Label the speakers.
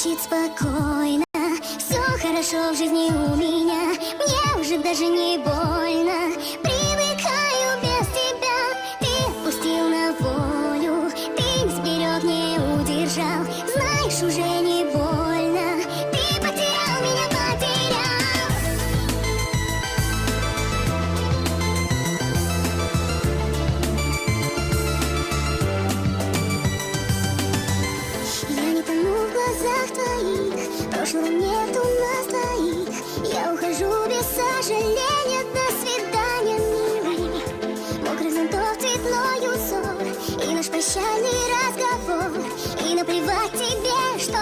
Speaker 1: звучит спокойно. Все хорошо в жизни у меня, мне уже даже не больно. Привыкаю без тебя, ты отпустил на волю. Ты не сберег, не удержал, знаешь, уже не больно. Ты потерял меня, потерял. Я не тону в глазах твоих, прошлого нету нас двоих. Я ухожу без сожаления, до свидания, милый. Мокрый зонтов, цветной узор и наш прощальный разговор. И наплевать тебе, что